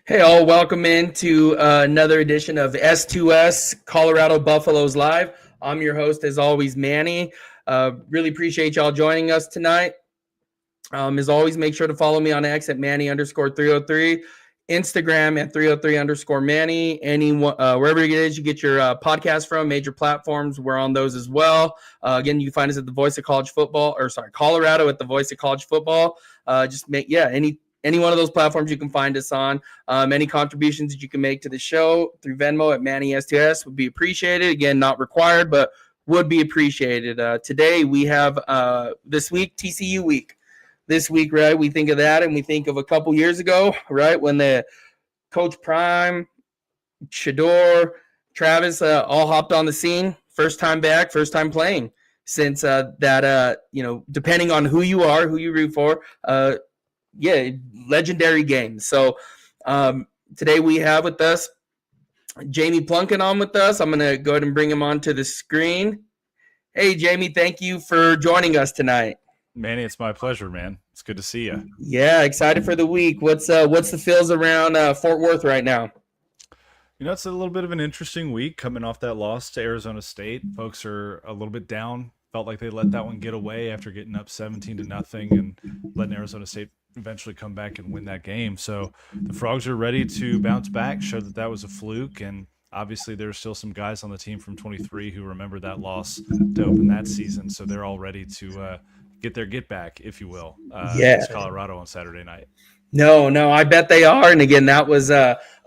Hey, all, welcome into another edition of S2S Colorado Buffaloes Live. I'm your host, as always, Manny. Really appreciate y'all joining us tonight. As always, make sure to follow me on X at Manny_303, Instagram at 303_Manny. Wherever it is you get your podcast from, major platforms, we're on those as well. Again, you can find us at the Voice of College Football, Colorado at the Voice of College Football. Any one of those platforms you can find us on. Any contributions that you can make to the show through Venmo at MannyS2S would be appreciated. Again, not required, but would be appreciated. Today we have this week, TCU week. This week, right, we think of that and we think of a couple years ago, right, when the Coach Prime, Shador, Travis all hopped on the scene. First time back, first time playing since depending on who you are, who you root for, legendary games. So today we have with us Jamie Plunkin on with us. I'm going to go ahead and bring him onto the screen. Hey, Jamie, thank you for joining us tonight. Manny, it's my pleasure, man. It's good to see you. Yeah, excited for the week. What's the feels around Fort Worth right now? You know, it's a little bit of an interesting week coming off that loss to Arizona State. Folks are a little bit down. Felt like they let that one get away after getting up 17-0 and letting Arizona State eventually come back and win that game. So the Frogs are ready to bounce back, show that was a fluke, and obviously there's still some guys on the team from 23 who remember that loss to open that season. So they're all ready to get their get back, if you will, against Colorado on Saturday night. No, I bet they are. And again, that was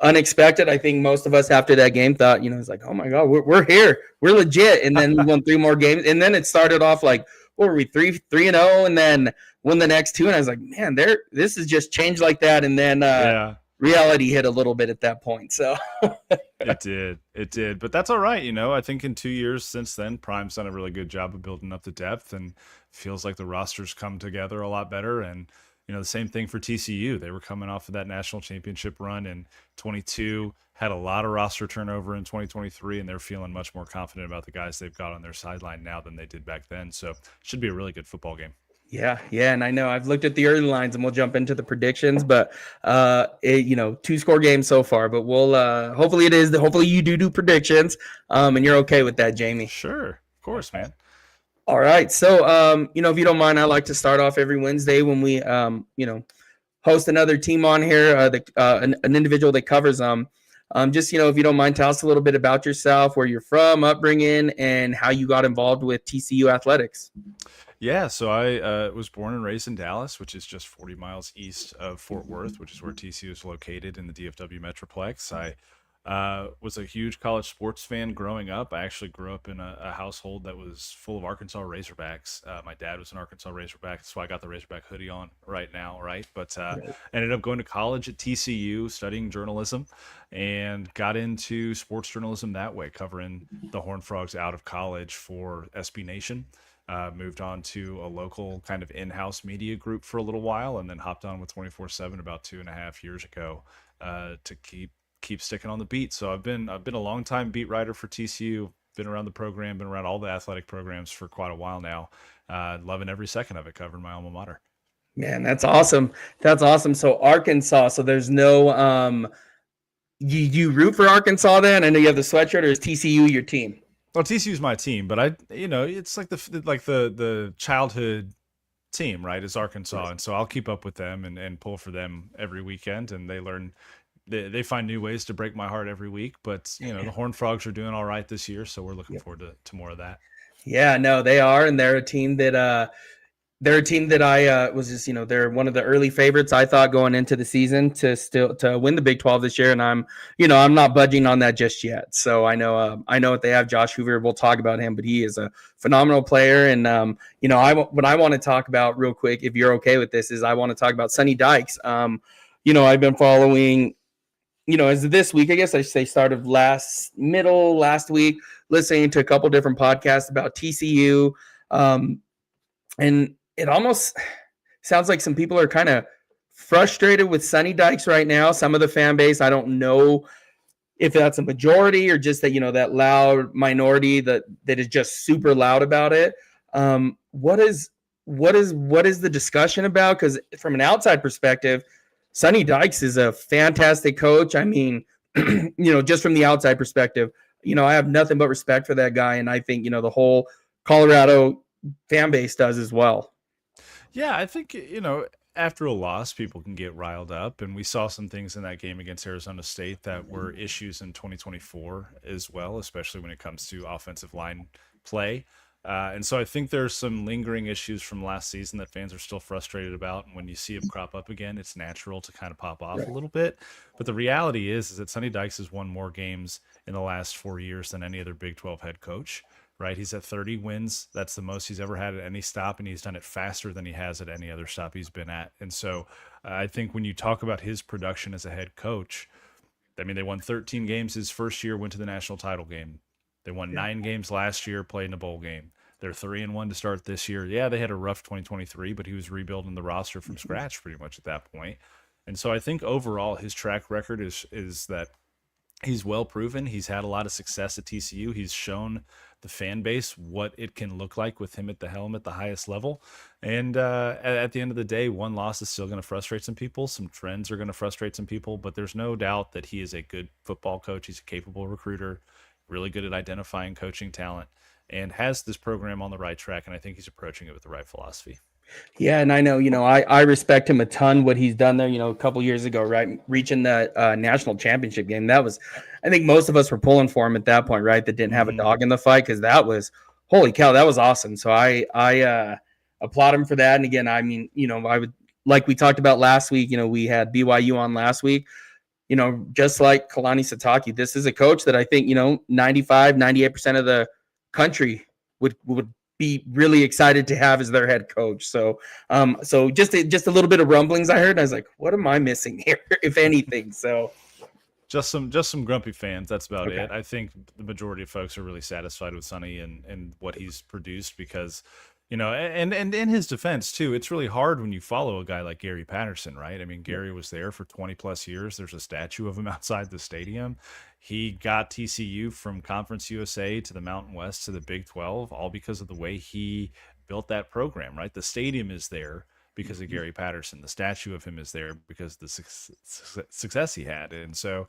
unexpected. I think most of us after that game thought, it's like, oh my God, we're here, we're legit. And then we won 3 more games, and then it started off like, what were we, 3-0, and then won the next 2. And I was like, man, this has just changed like that. And then reality hit a little bit at that point. So it did, but that's all right. I think in 2 years since then, Prime's done a really good job of building up the depth, and feels like the roster's come together a lot better. And the same thing for TCU. They were coming off of that national championship run in 22, had a lot of roster turnover in 2023, and they're feeling much more confident about the guys they've got on their sideline now than they did back then. So it should be a really good football game. Yeah, and I know I've looked at the early lines, and we'll jump into the predictions, but 2-score game so far, but we'll hopefully you do predictions, and you're okay with that, Jamie. Sure, of course, man. All right, so if you don't mind, I like to start off every Wednesday when we host another team on here, an individual that covers them. Just if you don't mind, tell us a little bit about yourself, where you're from, upbringing, and how you got involved with TCU athletics. Yeah, so I was born and raised in Dallas, which is just 40 miles east of Fort Worth, which is where TCU is located in the DFW Metroplex. I was a huge college sports fan growing up. I actually grew up in a household that was full of Arkansas Razorbacks. My dad was an Arkansas Razorback, so I got the Razorback hoodie on right now, right? But ended up going to college at TCU, studying journalism, and got into sports journalism that way, covering the Horned Frogs out of college for SB Nation. Moved on to a local kind of in-house media group for a little while, and then hopped on with 24/7 about 2.5 years ago to keep sticking on the beat. So I've been a long time beat writer for TCU, been around the program, been around all the athletic programs for quite a while now. Loving every second of it, covering my alma mater. Man, that's awesome. So Arkansas, so there's no you root for Arkansas then? I know you have the sweatshirt, or is TCU your team? Well, TCU's my team, but it's like the childhood team, right? Is Arkansas, and so I'll keep up with them and pull for them every weekend, and they find new ways to break my heart every week. But the Horned Frogs are doing all right this year, so we're looking forward to more of that. Yeah, no, they are, and they're a team that I was just they're one of the early favorites, I thought, going into the season to win the Big 12 this year, and I'm not budging on that just yet. So I know what they have. Josh Hoover, we'll talk about him, but he is a phenomenal player. And what I want to talk about real quick, if you're okay with this, is I want to talk about Sonny Dykes. I've been following. As of this week, I guess I should say started last week, listening to a couple different podcasts about TCU. And it almost sounds like some people are kind of frustrated with Sonny Dykes right now. Some of the fan base, I don't know if that's a majority or just that, that loud minority that is just super loud about it. What is the discussion about? Because from an outside perspective, Sonny Dykes is a fantastic coach. I mean, just from the outside perspective, I have nothing but respect for that guy. And I think, the whole Colorado fan base does as well. Yeah, I think, after a loss, people can get riled up. And we saw some things in that game against Arizona State that were issues in 2024 as well, especially when it comes to offensive line play. And so I think there's some lingering issues from last season that fans are still frustrated about. And when you see them crop up again, it's natural to kind of pop off a little bit. But the reality is that Sonny Dykes has won more games in the last 4 years than any other Big 12 head coach, right? He's at 30 wins. That's the most he's ever had at any stop, and he's done it faster than he has at any other stop he's been at. And so I think when you talk about his production as a head coach, I mean, they won 13 games his first year, went to the national title game. They won 9 games last year, played in a bowl game. They're 3-1 to start this year. Yeah, they had a rough 2023, but he was rebuilding the roster from scratch pretty much at that point. And so I think overall his track record is that he's well proven. He's had a lot of success at TCU. He's shown the fan base what it can look like with him at the helm at the highest level. And at the end of the day, one loss is still going to frustrate some people. Some trends are going to frustrate some people, but there's no doubt that he is a good football coach. He's a capable recruiter, really good at identifying coaching talent, and has this program on the right track. And I think he's approaching it with the right philosophy. Yeah, and I know, I respect him a ton, what he's done there, a couple years ago, right? Reaching that national championship game. That was, I think most of us were pulling for him at that point, right? That didn't have a dog in the fight, because that was, holy cow, that was awesome. So I applaud him for that. And again, I mean, I would, like we talked about last week, we had BYU on last week, just like Kalani Sitake, this is a coach that I think, 95, 98% of the country would be really excited to have as their head coach. So, so just a little bit of rumblings I heard, and I was like, what am I missing here, if anything? So, just some grumpy fans. That's about it. I think the majority of folks are really satisfied with Sonny and what he's produced, because, and in his defense too, it's really hard when you follow a guy like Gary Patterson, right? I mean, Gary was there for 20 plus years. There's a statue of him outside the stadium. He got TCU from Conference USA to the Mountain West to the Big 12, all because of the way he built that program, right? The stadium is there because of Gary Patterson. The statue of him is there because of the success he had. And so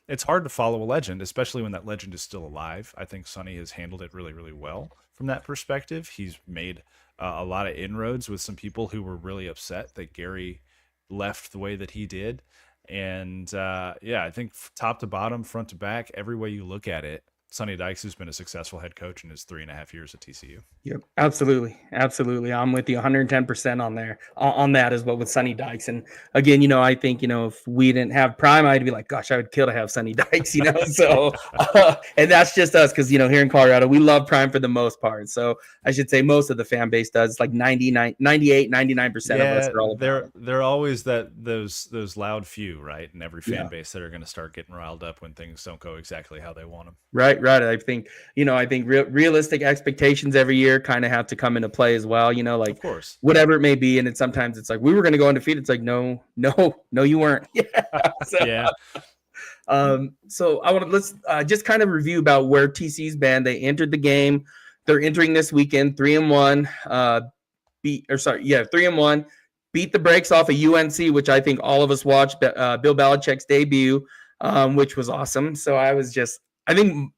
it's hard to follow a legend, especially when that legend is still alive. I think Sonny has handled it really, really well from that perspective. He's made a lot of inroads with some people who were really upset that Gary left the way that he did. And I think top to bottom, front to back, every way you look at it, Sonny Dykes has been a successful head coach in his 3.5 years at TCU. Yep, absolutely. I'm with you 110% on there, on that as well with Sonny Dykes. And again, I think, if we didn't have Prime, I'd be like, gosh, I would kill to have Sonny Dykes, So, and that's just us, because, here in Colorado, we love Prime for the most part. So I should say most of the fan base does, like 99, 98, 99% of us are all about they're always those loud few, right? In every fan base that are going to start getting riled up when things don't go exactly how they want them. Right. I think, realistic expectations every year kind of have to come into play as well, like, of course, whatever it may be. And sometimes it's like, we were going to go undefeated. It's like, no, you weren't. So let's just kind of review about where TC's been. They entered the game. They're entering this weekend 3-1, 3-1, beat the brakes off of UNC, which I think all of us watched, Bill Belichick's debut, which was awesome. So I think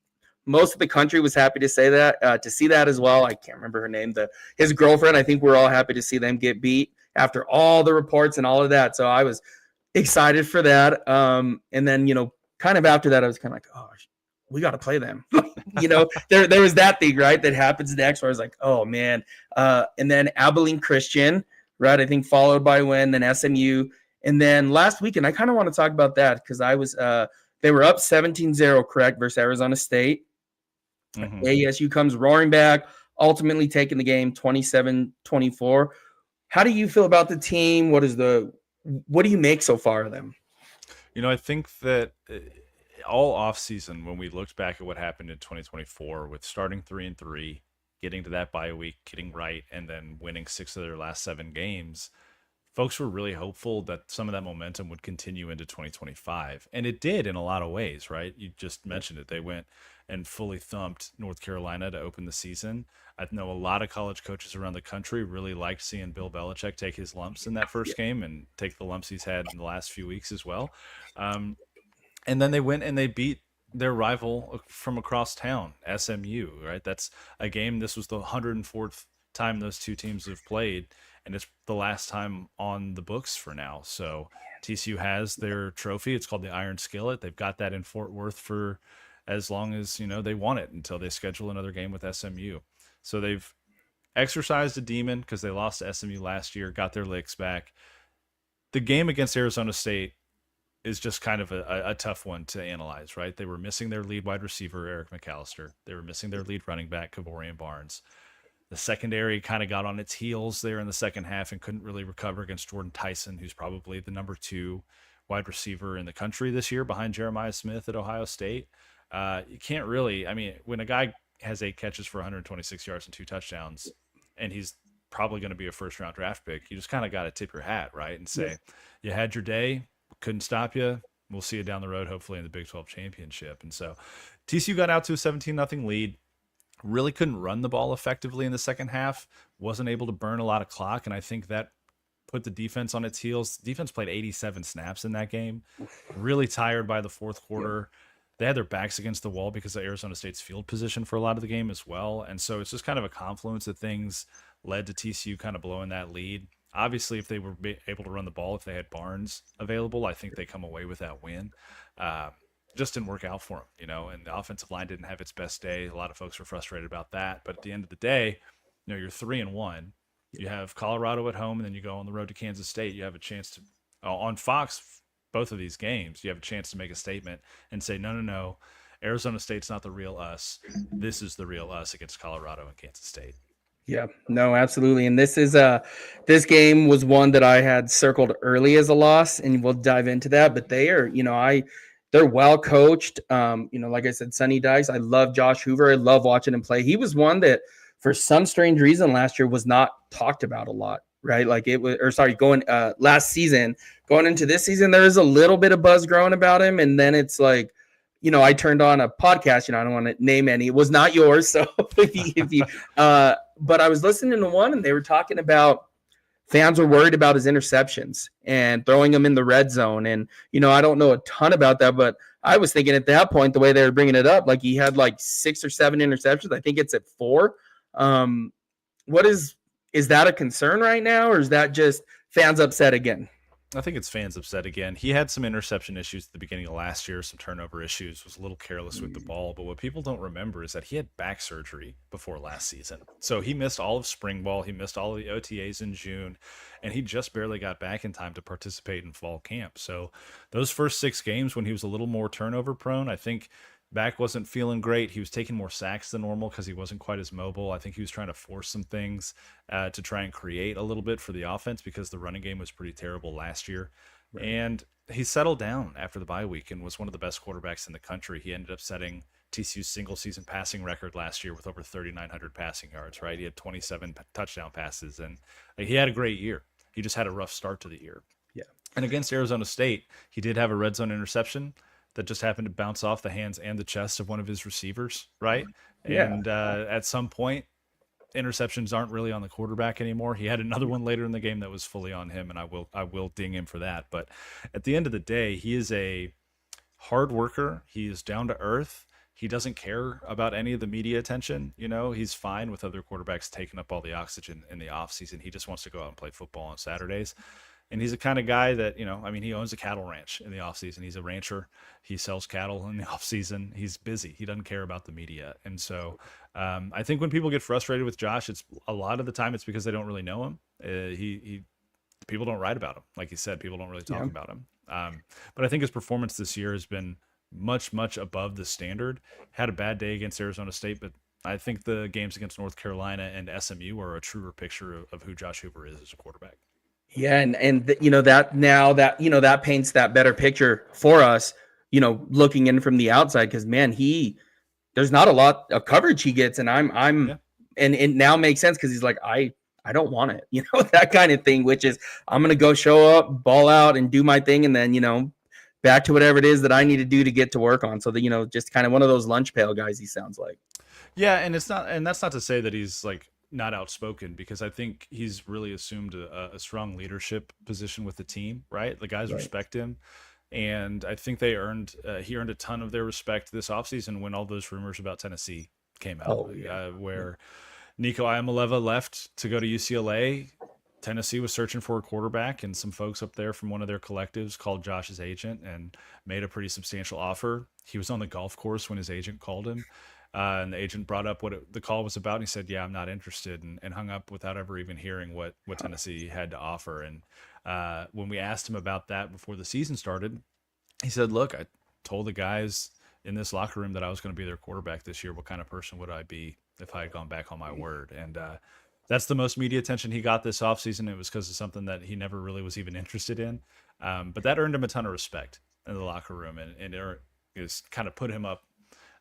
most of the country was happy to see that as well. I can't remember her name. His girlfriend, I think we're all happy to see them get beat after all the reports and all of that. So I was excited for that. And then, kind of after that, I was kind of like, oh, we got to play them. There was that thing, right, that happens next where I was like, oh, man. And then Abilene Christian, right, I think followed by Wynn, then SMU. And then last weekend, I kind of want to talk about that because they were up 17-0, correct, versus Arizona State. Mm-hmm. ASU comes roaring back, ultimately taking the game 27-24. How do you feel about the team? What do you make so far of them? I think that all offseason, when we looked back at what happened in 2024 with starting 3-3, getting to that bye week, getting right, and then winning 6 of their last 7 games, folks were really hopeful that some of that momentum would continue into 2025. And it did in a lot of ways, right? You just mentioned it. They went and fully thumped North Carolina to open the season. I know a lot of college coaches around the country really liked seeing Bill Belichick take his lumps in that first game and take the lumps he's had in the last few weeks as well. And then they went and they beat their rival from across town, SMU, right? That's a game. This was the 104th time those two teams have played, and it's the last time on the books for now. So TCU has their trophy. It's called the Iron Skillet. They've got that in Fort Worth for as long as, they want it until they schedule another game with SMU. So they've exercised a demon because they lost to SMU last year, got their licks back. The game against Arizona State is just kind of a tough one to analyze, right? They were missing their lead wide receiver, Eric McAllister. They were missing their lead running back, Kavorian Barnes. The secondary kind of got on its heels there in the second half and couldn't really recover against Jordan Tyson, who's probably the number 2 wide receiver in the country this year behind Jeremiah Smith at Ohio State. You can't really, when a guy has 8 catches for 126 yards and 2 touchdowns, and he's probably going to be a first-round draft pick, you just kind of got to tip your hat, right? And say, you had your day, couldn't stop you. We'll see you down the road, hopefully in the Big 12 championship. And so TCU got out to a 17-0 lead, really couldn't run the ball effectively in the second half, wasn't able to burn a lot of clock. And I think that put the defense on its heels. Defense played 87 snaps in that game, really tired by the fourth quarter. They had their backs against the wall because of Arizona State's field position for a lot of the game as well. And so it's just kind of a confluence of things led to TCU kind of blowing that lead. Obviously, if they were able to run the ball, if they had Barnes available, I think they come away with that win. Just didn't work out for them, and the offensive line didn't have its best day. A lot of folks were frustrated about that. But at the end of the day, you're 3-1. You have Colorado at home, and then you go on the road to Kansas State. You have a chance to, on Fox, both of these games, you have a chance to make a statement and say, no, Arizona State's not the real us. This is the real us against Colorado and Kansas State. Yeah, no, absolutely. And this game was one that I had circled early as a loss, and we'll dive into that. But they are, they're well coached. Like I said, Sonny Dykes. I love Josh Hoover. I love watching him play. He was one that, for some strange reason, last year was not talked about a lot, right? Like last season, going into this season, there is a little bit of buzz growing about him, and then it's like, I turned on a podcast. I don't want to name any. It was not yours, so if you but I was listening to one, and they were talking about fans were worried about his interceptions and throwing them in the red zone. And, I don't know a ton about that, but I was thinking at that point, the way they were bringing it up, like he had like 6 or 7 interceptions. I think it's at 4. Is that a concern right now, or is that just fans upset again? I think it's fans upset again. He had some interception issues at the beginning of last year, some turnover issues, was a little careless with the ball. But what people don't remember is that he had back surgery before last season. So he missed all of spring ball. He missed all of the OTAs in June, and he just barely got back in time to participate in fall camp. So those first 6 games when he was a little more turnover prone, I think back wasn't feeling great. He was taking more sacks than normal because he wasn't quite as mobile. I think he was trying to force some things to try and create a little bit for the offense because the running game was pretty terrible last year. Right. And he settled down after the bye week and was one of the best quarterbacks in the country. He ended up setting TCU's single season passing record last year with over 3,900 passing yards, right? He had 27 touchdown passes, and he had a great year. He just had a rough start to the year. Yeah. And against Arizona State, he did have a red zone interception that just happened to bounce off the hands and the chest of one of his receivers, right? Yeah. And at some point, interceptions aren't really on the quarterback anymore. He had another one later in the game that was fully on him, and I will ding him for that. But at the end of the day, he is a hard worker. He is down to earth. He doesn't care about any of the media attention. He's fine with other quarterbacks taking up all the oxygen in the offseason. He just wants to go out and play football on Saturdays. And he's the kind of guy that, he owns a cattle ranch in the offseason. He's a rancher. He sells cattle in the offseason. He's busy. He doesn't care about the media. And so I think when people get frustrated with Josh, it's a lot of the time it's because they don't really know him. People don't write about him. Like you said, people don't really talk about him. But I think his performance this year has been much, much above the standard. Had a bad day against Arizona State, but I think the games against North Carolina and SMU are a truer picture of who Josh Hoover is as a quarterback. Yeah, and that paints that better picture for us, looking in from the outside, because man, there's not a lot of coverage he gets, and and it now makes sense because he's like, I I don't want it, that kind of thing, which is I'm going to go show up, ball out, and do my thing. And then, back to whatever it is that I need to do to get to work on. So that, just kind of one of those lunch pail guys, he sounds like. Yeah, and that's not to say that he's like not outspoken, because I think he's really assumed a strong leadership position with the team, right? The guys Right. respect him, and I think he earned a ton of their respect this offseason when all those rumors about Tennessee came out, Oh, yeah. where Nico Iamaleava left to go to UCLA. Tennessee was searching for a quarterback, and some folks up there from one of their collectives called Josh's agent and made a pretty substantial offer. He was on the golf course when his agent called him, and the agent brought up the call was about, and he said, "Yeah, I'm not interested," and hung up without ever even hearing what Tennessee had to offer. And when we asked him about that before the season started, he said, "Look, I told the guys in this locker room that I was going to be their quarterback this year. What kind of person would I be if I had gone back on my word?" And that's the most media attention he got this offseason. It was because of something that he never really was even interested in. But that earned him a ton of respect in the locker room, and it kind of put him up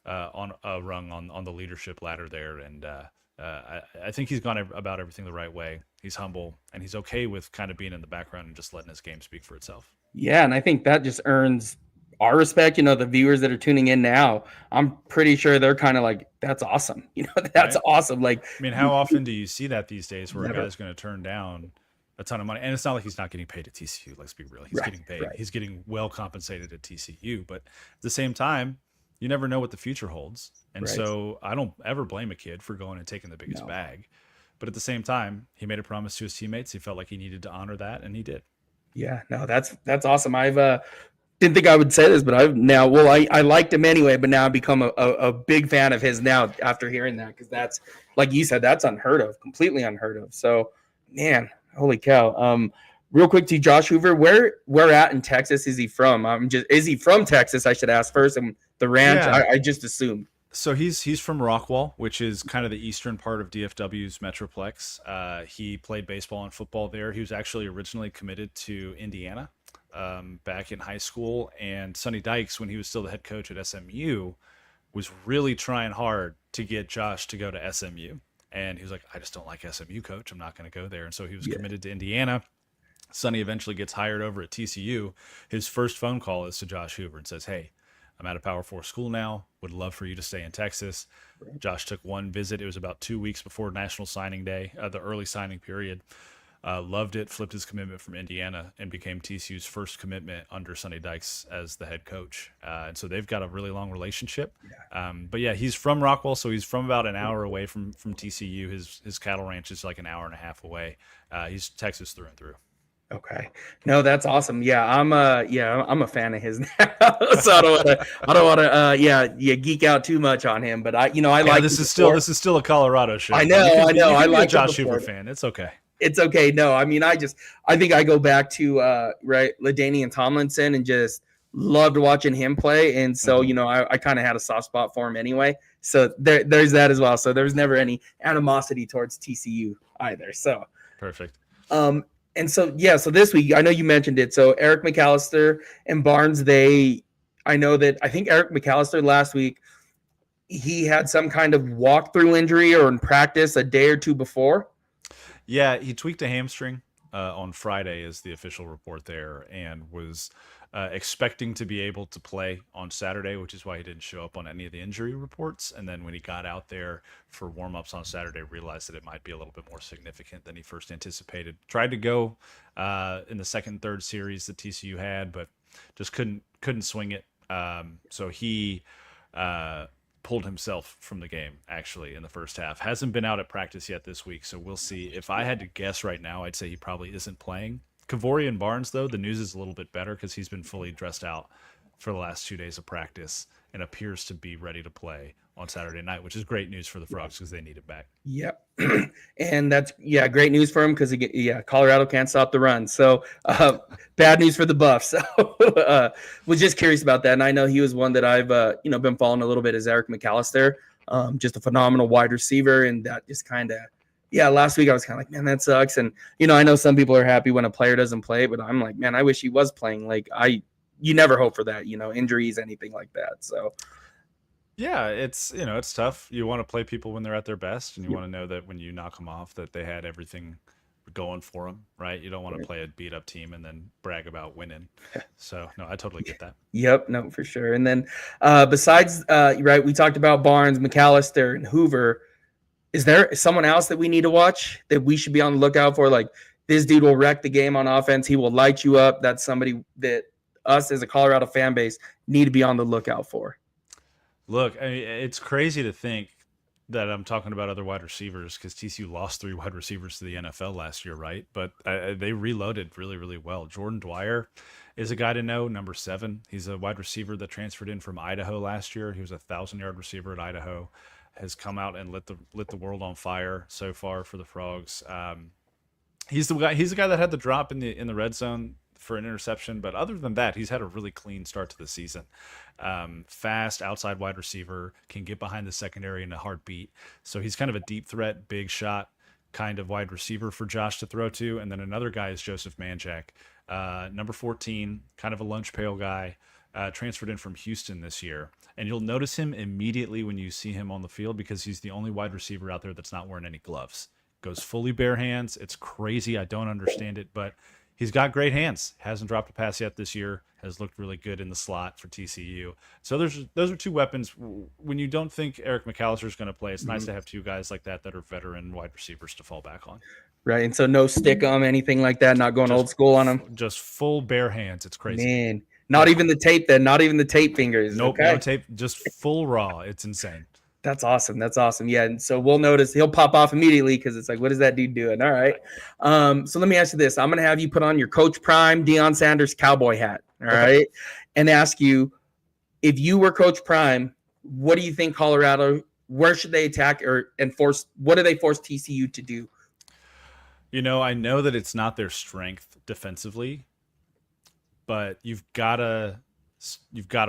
on a rung on the leadership ladder there. And I think he's gone about everything the right way. He's humble, and he's okay with kind of being in the background and just letting his game speak for itself. Yeah, and I think that just earns our respect. The viewers that are tuning in now, I'm pretty sure they're kind of like, that's awesome. That's Right? awesome. Like, I mean, how often do you see that these days where never. a guy's going to turn down a ton of money? And it's not like he's not getting paid at TCU. Let's be real. He's Right, getting paid. right. He's getting well compensated at TCU. But at the same time, you never know what the future holds. And Right. so I don't ever blame a kid for going and taking the biggest No. bag. But at the same time, he made a promise to his teammates. He felt like he needed to honor that, and he did. Yeah, no, that's awesome. I've didn't think I would say this, but I've now, well, I liked him anyway, but now I've become a big fan of his now after hearing that, because that's, like you said, that's unheard of, completely unheard of. So, man, holy cow. Real quick to Josh Hoover, where at in Texas is he from? Is he from Texas? I should ask first. And the ranch, Yeah. I just assumed. So he's from Rockwall, which is kind of the eastern part of DFW's Metroplex. He played baseball and football there. He was actually originally committed to Indiana back in high school. And Sonny Dykes, when he was still the head coach at SMU, was really trying hard to get Josh to go to SMU. And he was like, "I just don't like SMU, coach. I'm not going to go there." And so he was committed to Indiana. Sonny eventually gets hired over at TCU. His first phone call is to Josh Hoover and says, "Hey, I'm at a Power 4 school now. Would love for you to stay in Texas." Right. Josh took one visit. It was about 2 weeks before National Signing Day, the early signing period. Loved it, flipped his commitment from Indiana, and became TCU's first commitment under Sonny Dykes as the head coach. And so they've got a really long relationship. Yeah. But yeah, he's from Rockwall, so he's from about an hour away from TCU. His cattle ranch is like an hour and a half away. He's Texas through and through. Okay. No, that's awesome. Yeah, I'm a fan of his now. So I don't want to geek out too much on him, but I like this is still a Colorado show. I know. You can I be like a Josh Hoover fan. It's okay. It's okay. No, I mean, I think I go back to LaDainian Tomlinson and just loved watching him play. And so, I kind of had a soft spot for him anyway. So there's that as well. So there was never any animosity towards TCU either. So perfect. And so, so this week, I know you mentioned it. So Eric McAllister and Barnes, I think Eric McAllister last week, he had some kind of walkthrough injury or in practice a day or two before. Yeah, he tweaked a hamstring on Friday is the official report there, and was expecting to be able to play on Saturday, which is why he didn't show up on any of the injury reports. And then when he got out there for warm-ups on Saturday, realized that it might be a little bit more significant than he first anticipated. Tried to go in the second and third series that TCU had, but just couldn't swing it. So he pulled himself from the game, actually, in the first half. Hasn't been out at practice yet this week, so we'll see. If I had to guess right now, I'd say he probably isn't playing. Kavorian Barnes, though, the news is a little bit better because he's been fully dressed out for the last 2 days of practice and appears to be ready to play on Saturday night, which is great news for the Frogs because they need it back. Yep. And that's, great news for him because, Colorado can't stop the run. So bad news for the Buffs. So was just curious about that. And I know he was one that I've, been following a little bit, as Eric McAllister, just a phenomenal wide receiver. And that just kind of, last week I was kind of like, man, that sucks. And, I know some people are happy when a player doesn't play, but I'm like, man, I wish he was playing. Like you never hope for that, injuries, anything like that. So. Yeah, it's tough. You want to play people when they're at their best, and you want to know that when you knock them off, that they had everything going for them, right? You don't want to play a beat up team and then brag about winning. So, no, I totally get that. Yep, no, for sure. And then besides, right, we talked about Barnes, McAllister, and Hoover. Is there someone else that we need to watch that we should be on the lookout for? Like, this dude will wreck the game on offense. He will light you up. That's somebody that us as a Colorado fan base need to be on the lookout for. Look, I mean, it's crazy to think that I'm talking about other wide receivers because TCU lost 3 wide receivers to the NFL last year, right? But they reloaded really, really well. Jordan Dwyer is a guy to know, number 7. He's a wide receiver that transferred in from Idaho last year. He was a 1,000-yard receiver at Idaho. Has come out and lit the world on fire so far for the Frogs. He's the guy. He's the guy that had the drop in the red zone for an interception. But other than that, he's had a really clean start to the season. Fast outside wide receiver, can get behind the secondary in a heartbeat. So he's kind of a deep threat, big shot kind of wide receiver for Josh to throw to. And then another guy is Joseph Manjack, number 14, kind of a lunch pail guy. Transferred in from Houston this year. And you'll notice him immediately when you see him on the field because he's the only wide receiver out there that's not wearing any gloves. Goes fully bare hands. It's crazy. I don't understand it, but he's got great hands. Hasn't dropped a pass yet this year. Has looked really good in the slot for TCU. So those are 2 weapons. When you don't think Eric McAllister is going to play, it's nice to have 2 guys like that are veteran wide receivers to fall back on. Right. And so no stick 'em, anything like that, not going old school on them. Just full bare hands. It's crazy. Man. Not even the tape then, not even the tape fingers. Nope, okay? No tape, just full raw. It's insane. That's awesome. That's awesome. Yeah. And so we'll notice he'll pop off immediately because it's like, what is that dude doing? All right. So let me ask you this. I'm going to have you put on your Coach Prime Deion Sanders cowboy hat. All right. And ask you, if you were Coach Prime, what do you think Colorado, where should they attack or enforce? What do they force TCU to do? I know that it's not their strength defensively, but you've got to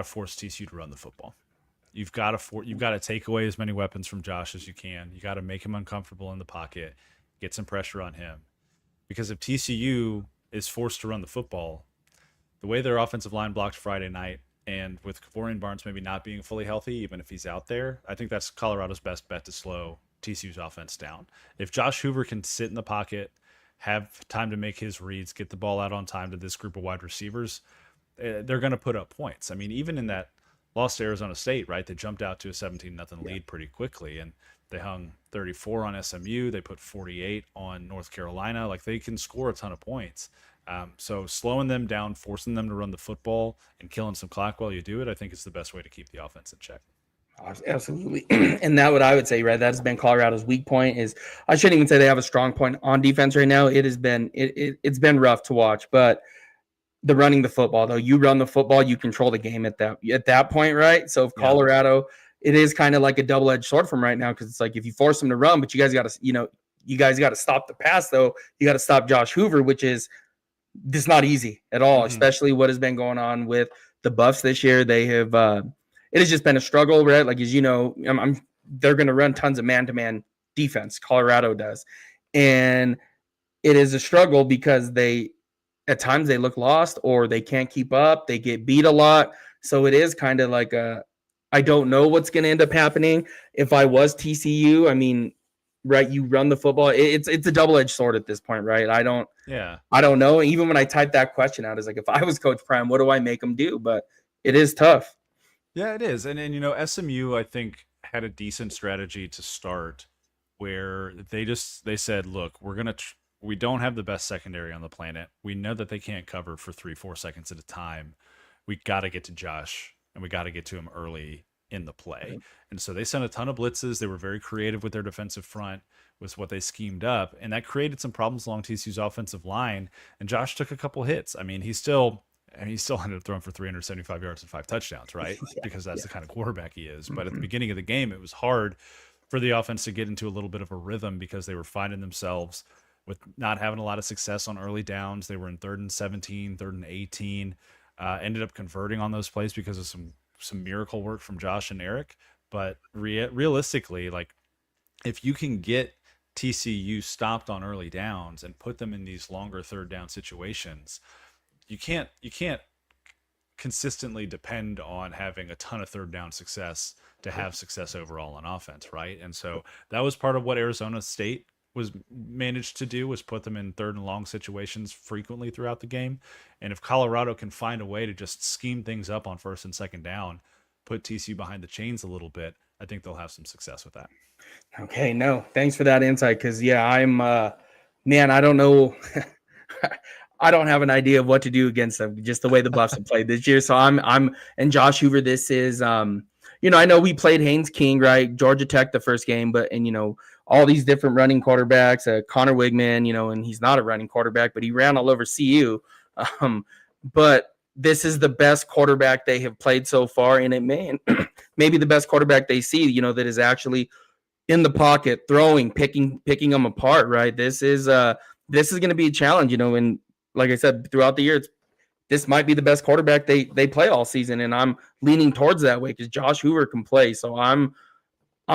force TCU to run the football. You've got to take away as many weapons from Josh as you can. You got to make him uncomfortable in the pocket, get some pressure on him. Because if TCU is forced to run the football, the way their offensive line blocked Friday night, and with Kavorian Barnes maybe not being fully healthy, even if he's out there, I think that's Colorado's best bet to slow TCU's offense down. If Josh Hoover can sit in the pocket, have time to make his reads, get the ball out on time to this group of wide receivers, they're going to put up points. I mean, even in that loss to Arizona State, right, they jumped out to a 17-0 lead pretty quickly, and they hung 34 on SMU. They put 48 on North Carolina. Like, they can score a ton of points. So slowing them down, forcing them to run the football, and killing some clock while you do it, I think is the best way to keep the offense in check. Absolutely. And that what I would say, right? That's been Colorado's weak point. Is I shouldn't even say they have a strong point on defense right now. It has been it's been rough to watch, but the running the football, though, you run the football, you control the game at that point, right? So if Colorado, it is kind of like a double-edged sword from right now, because it's like if you force them to run, but you guys got to stop the pass, though. You got to stop Josh Hoover, which is just not easy at all, especially what has been going on with the Buffs this year. They have it has just been a struggle, right? Like, as you know, they're going to run tons of man-to-man defense. Colorado does. And it is a struggle because at times they look lost or they can't keep up. They get beat a lot. So it is kind of like I don't know what's going to end up happening. If I was TCU, I mean, right, you run the football. It's a double-edged sword at this point, right? I don't know. Even when I typed that question out, it's like, if I was Coach Prime, what do I make them do? But it is tough. Yeah, it is. And SMU, I think, had a decent strategy to start where they said, look, we don't have the best secondary on the planet. We know that they can't cover for 3-4 seconds at a time. We got to get to Josh, and we got to get to him early in the play. And so they sent a ton of blitzes. They were very creative with their defensive front, with what they schemed up, and that created some problems along TCU's offensive line. And Josh took a couple hits. I mean, he still ended up throwing for 375 yards and 5 touchdowns, right? Because that's the kind of quarterback he is. But at the beginning of the game, it was hard for the offense to get into a little bit of a rhythm because they were finding themselves with not having a lot of success on early downs. They were in 3rd and 17, 3rd and 18, ended up converting on those plays because of some miracle work from Josh and Eric. But realistically, like, if you can get TCU stopped on early downs and put them in these longer 3rd down situations, you can't consistently depend on having a ton of third down success to have success overall on offense, right? And so that was part of what Arizona State was managed to do, was put them in third and long situations frequently throughout the game. And if Colorado can find a way to just scheme things up on first and second down, put TCU behind the chains a little bit, I think they'll have some success with that. Okay, no, thanks for that insight. Because yeah, I'm man, I don't know. I don't have an idea of what to do against them, just the way the Buffs have played this year. So I'm and Josh Hoover. This is I know we played Haynes King, right? Georgia Tech the first game, but and all these different running quarterbacks, Connor Wigman, and he's not a running quarterback, but he ran all over CU. But this is the best quarterback they have played so far, and it may maybe the best quarterback they see, that is actually in the pocket, throwing, picking them apart, right? This is going to be a challenge, and like I said, throughout the year, this might be the best quarterback they play all season, and I'm leaning towards that way because Josh Hoover can play. So I'm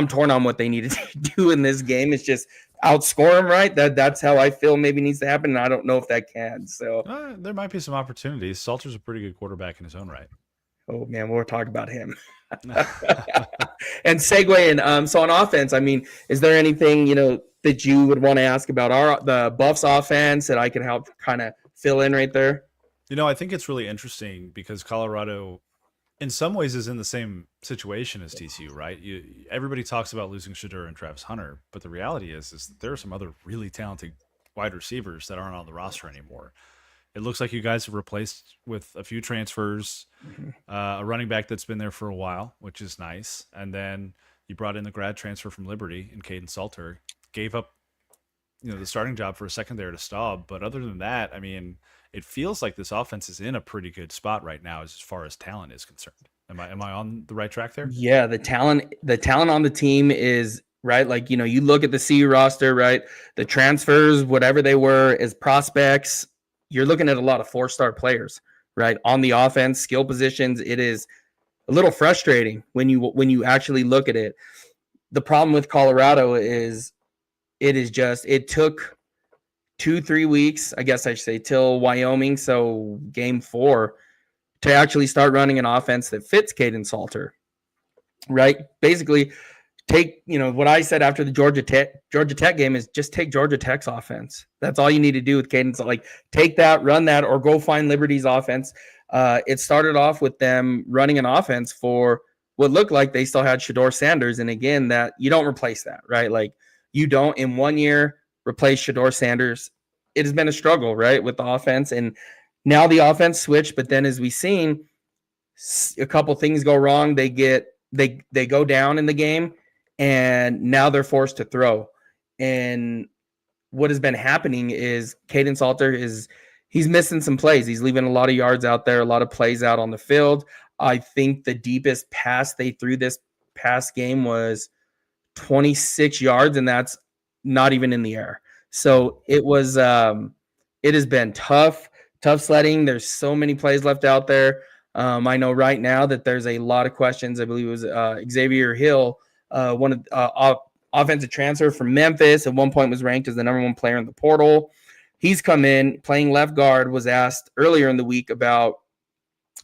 torn on what they need to do in this game. It's just outscore him, right? That's how I feel maybe needs to happen, and I don't know if that can. So there might be some opportunities. Salter's a pretty good quarterback in his own right. Oh man, we'll talk about him. And segue in. So on offense, I mean, is there anything that you would want to ask about the Buffs offense that I could help kind of fill in right there? I think it's really interesting because Colorado, in some ways, is in the same situation as TCU, right? Everybody talks about losing Shedeur and Travis Hunter, but the reality is that there are some other really talented wide receivers that aren't on the roster anymore. It looks like you guys have replaced with a few transfers, a running back that's been there for a while, which is nice. And then you brought in the grad transfer from Liberty in Caden Salter, gave up, the starting job for a second there to Staub. But other than that, I mean, it feels like this offense is in a pretty good spot right now as far as talent is concerned. Am I on the right track there? Yeah, the talent on the team is right. Like, you look at the CU roster, right? The transfers, whatever they were as prospects, you're looking at a lot of 4-star players, right? On the offense, skill positions, it is a little frustrating when you actually look at it. The problem with Colorado is it took 2-3 weeks, I guess I should say, till Wyoming, so game 4, to actually start running an offense that fits Caden Salter, right? Basically, take what I said after the Georgia Tech game is just take Georgia Tech's offense. That's all you need to do with Caden. So like take that, run that, or go find Liberty's offense. It started off with them running an offense for what looked like they still had Shedeur Sanders, and again, that you don't replace that, right? Like you don't in 1 year replace Shedeur Sanders. It has been a struggle, right, with the offense, and now the offense switched. But then, as we've seen, a couple things go wrong. They go down in the game, and now they're forced to throw. And what has been happening is Caden Salter he's missing some plays. He's leaving a lot of yards out there, a lot of plays out on the field. I think the deepest pass they threw this past game was 26 yards, and that's not even in the air. So it has been tough sledding. There's so many plays left out there. I know right now that there's a lot of questions. I believe it was Xavier Hill, one of offensive transfer from Memphis, at one point was ranked as the number 1 player in the portal. He's come in playing left guard, was asked earlier in the week about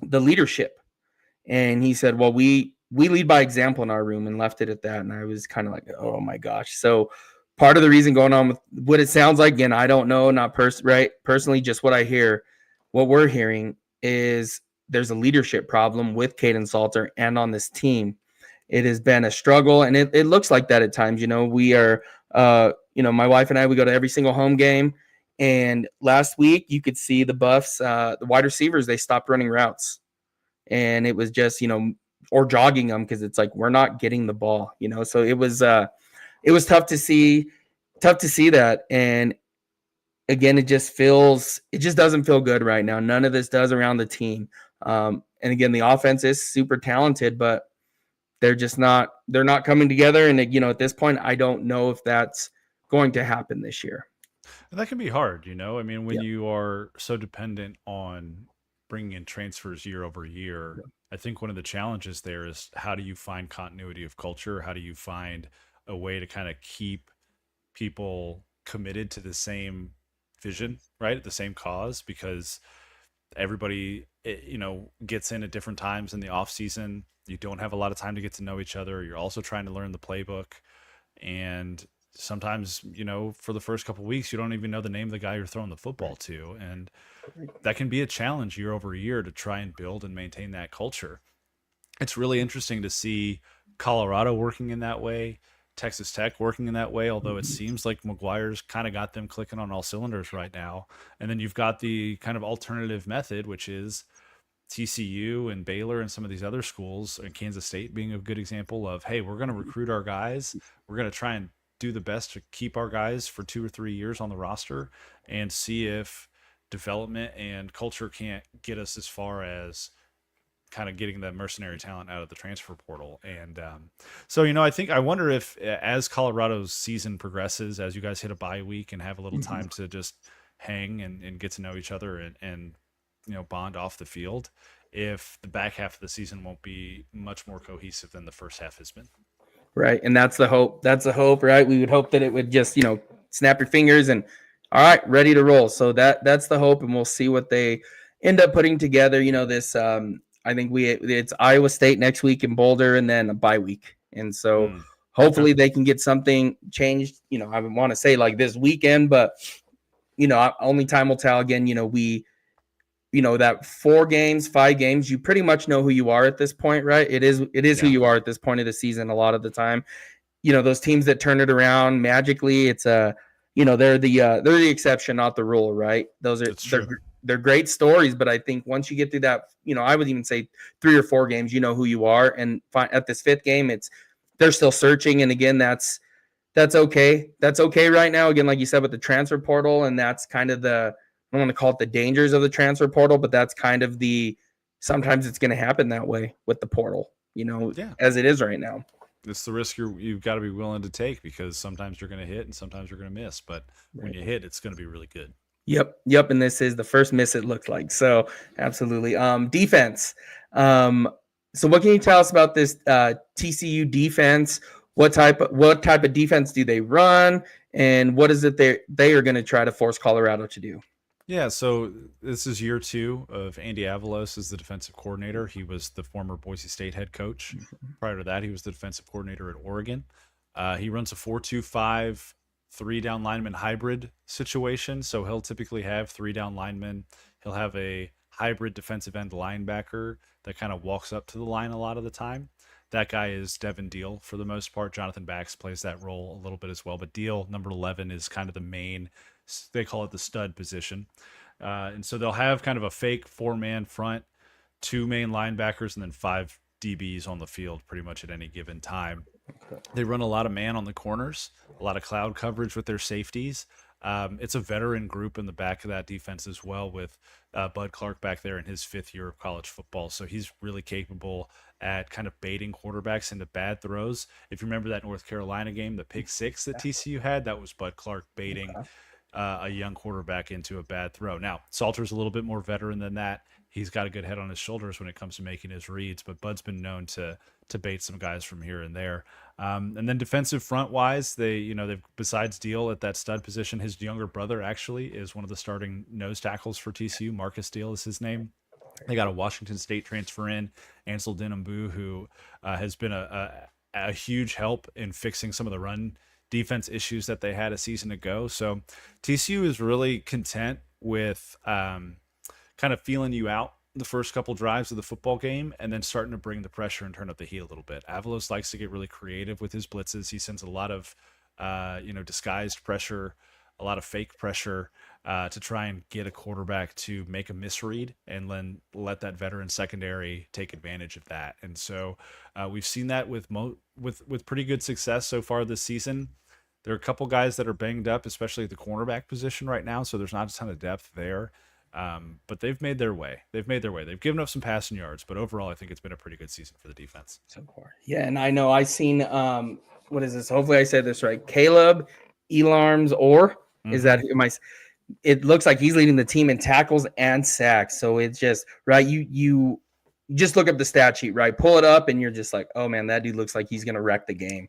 the leadership. And he said, well, we lead by example in our room, and left it at that. And I was kind of like, oh my gosh. So part of the reason going on with what it sounds like, again, I don't know, not personally, just what I hear, what we're hearing is there's a leadership problem with Caden Salter and on this team. It has been a struggle, and it looks like that at times. We are, my wife and I, we go to every single home game. And last week, you could see the Buffs, the wide receivers, they stopped running routes. And it was just, or jogging them, because it's like we're not getting the ball, So it was tough to see that. And again, it just doesn't feel good right now. None of this does around the team. And again, the offense is super talented, but they're not coming together. And at this point, I don't know if that's going to happen this year. And that can be hard, I mean, when you are so dependent on bringing in transfers year over year, I think one of the challenges there is how do you find continuity of culture? How do you find a way to kind of keep people committed to the same vision, right? The same cause, because everybody gets in at different times in the off season. You don't have a lot of time to get to know each other. You're also trying to learn the playbook, and sometimes, for the first couple weeks, you don't even know the name of the guy you're throwing the football to, and that can be a challenge year over year to try and build and maintain that culture. It's really interesting to see Colorado working in that way, Texas Tech working in that way, although it seems like McGuire's kind of got them clicking on all cylinders right now. And then you've got the kind of alternative method, which is TCU and Baylor and some of these other schools, and Kansas State being a good example of, hey, we're going to recruit our guys. We're going to try and do the best to keep our guys for 2 or 3 years on the roster and see if development and culture can't get us as far as kind of getting the mercenary talent out of the transfer portal. And so, I wonder if as Colorado's season progresses, as you guys hit a bye week and have a little time to just hang and get to know each other and bond off the field, if the back half of the season won't be much more cohesive than the first half has been. Right. And that's the hope. That's the hope, right? We would hope that it would just, snap your fingers and all right, ready to roll. So that's the hope, and we'll see what they end up putting together. This I think it's Iowa State next week in Boulder, and then a bye week. And so hopefully they can get something changed. I would want to say like this weekend, but only time will tell. Again, that 4 games, 5 games, you pretty much know who you are at this point, right? It is who you are at this point of the season a lot of the time. Those teams that turn it around magically, it's they're the exception, not the rule, right? They're great stories, but I think once you get through that, I would even say 3 or 4 games, you know who you are, and at this 5th game, they're still searching, and again, that's okay. That's okay right now. Again, like you said, with the transfer portal, and that's kind of I don't want to call it the dangers of the transfer portal, but that's kind of sometimes it's going to happen that way with the portal, as it is right now. It's the risk you've got to be willing to take, because sometimes you're going to hit and sometimes you're going to miss. But when you hit, it's going to be really good. Yep. And this is the first miss it looked like. So absolutely. Defense. So what can you tell us about this TCU defense? What type of defense do they run, and what is it they are going to try to force Colorado to do? Yeah, so this is year 2 of Andy Avalos as the defensive coordinator. He was the former Boise State head coach. Prior to that, he was the defensive coordinator at Oregon. He runs a 4-2-5, 3 down lineman hybrid situation. So he'll typically have 3 down linemen. He'll have a hybrid defensive end linebacker that kind of walks up to the line a lot of the time. That guy is Devin Deal for the most part. Jonathan Bax plays that role a little bit as well. But Deal, number 11, is kind of the main, they call it the stud position. And so they'll have kind of a fake 4-man front, 2 main linebackers, and then 5 DBs on the field pretty much at any given time. They run a lot of man on the corners, a lot of cloud coverage with their safeties. It's a veteran group in the back of that defense as well, with Bud Clark back there in his 5th year of college football. So he's really capable at kind of baiting quarterbacks into bad throws. If you remember that North Carolina game, the pick 6 that TCU had, that was Bud Clark baiting a young quarterback into a bad throw. Now, Salter's a little bit more veteran than that. He's got a good head on his shoulders when it comes to making his reads, but Bud's been known to bait some guys from here and there. And then defensive front wise, they've besides Deal at that stud position, his younger brother actually is one of the starting nose tackles for TCU. Marcus Deal is his name. They got a Washington State transfer in, Ansel Denham-Boo, who has been a huge help in fixing some of the run defense issues that they had a season ago. So TCU is really content with kind of feeling you out the first couple drives of the football game and then starting to bring the pressure and turn up the heat a little bit. Avalos likes to get really creative with his blitzes. He sends a lot of disguised pressure, a lot of fake pressure to try and get a quarterback to make a misread and then let that veteran secondary take advantage of that. And so we've seen that with pretty good success so far this season. There are a couple guys that are banged up, especially at the cornerback position right now, so there's not a ton of depth there. But they've made their way. They've given up some passing yards, but overall, I think it's been a pretty good season for the defense so far. Yeah, and I know I've seen what is this? Hopefully, I said this right. Caleb Elarms, or is that my? It looks like he's leading the team in tackles and sacks. So it's just right. You just look up the stat sheet, right? Pull it up, and you're just like, oh man, that dude looks like he's gonna wreck the game.